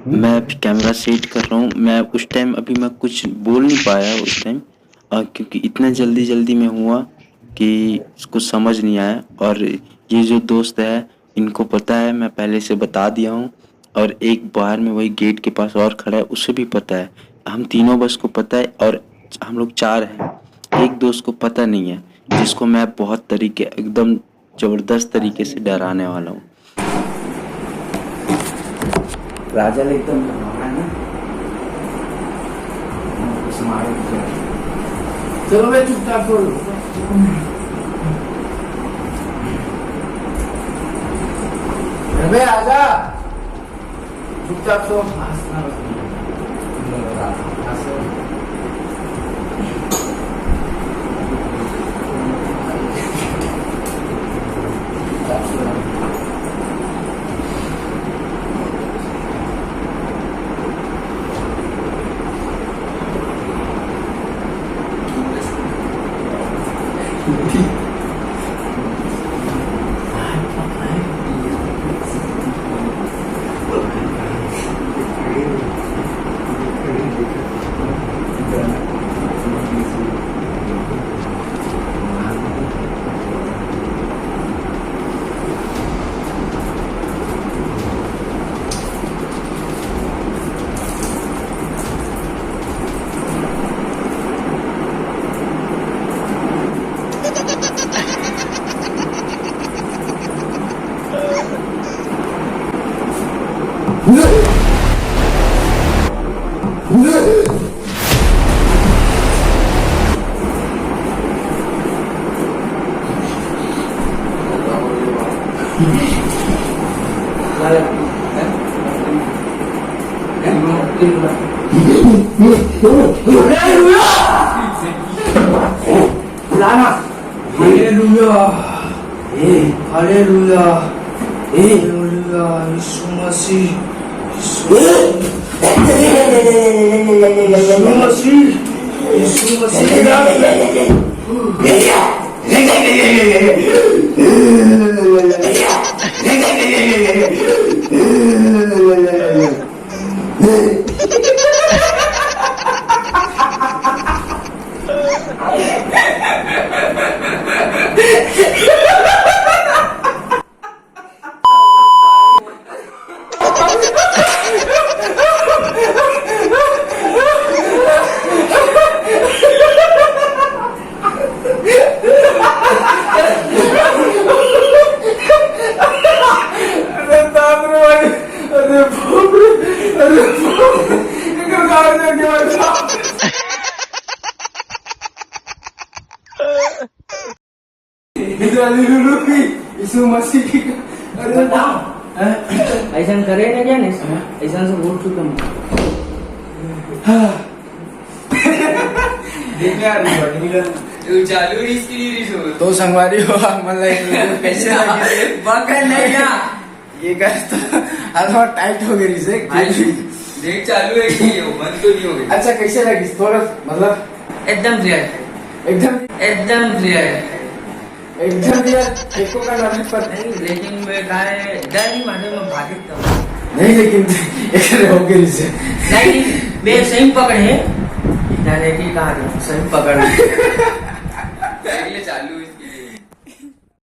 मैं अभी camera set कर रहा हूँ। मैं उस टाइम अभी मैं कुछ बोल नहीं पाया उस टाइम, क्योंकि इतना जल्दी जल्दी में हुआ कि कुछ समझ नहीं आया। और ये जो दोस्त है इनको पता है, मैं पहले से बता दिया हूँ। और एक बाहर में वही गेट के पास और खड़ा है, उसे भी पता है। हम तीनों बस को पता है, और हम लोग चार हैं। एक दोस्त को पता नहीं है, जिसको मैं बहुत तरीके एकदम जबरदस्त तरीके से डराने वाला हूँ। राजा एकदम है ना। चलो मैं चुपचाप सो आजा, चुपचाप सो। हालेलुया, हालेलुया, यीशु मसीह, यीशु मसीह, यीशु मसीह की। अरे ऐसा करे ना क्या नहीं, ऐसा से बोल चुका हूँ। चालू इसकी तो संगवारी हो मला कैसे बकर नहीं ना ये कर तो अलवा टाइट हो गई से देख चालू है कि ये बंद तो नहीं हो गई। अच्छा कैसे लगी थोड़ा मतलब एकदम रियल, एकदम एकदम रियल, एकदम रियल एको का नॉलेज पर नहीं। लेकिन मैं गाय डर ही माने में भागित था नहीं, लेकिन एक हो गई से नहीं। मैं सही पकड़े जाने की कहानी सही पकड़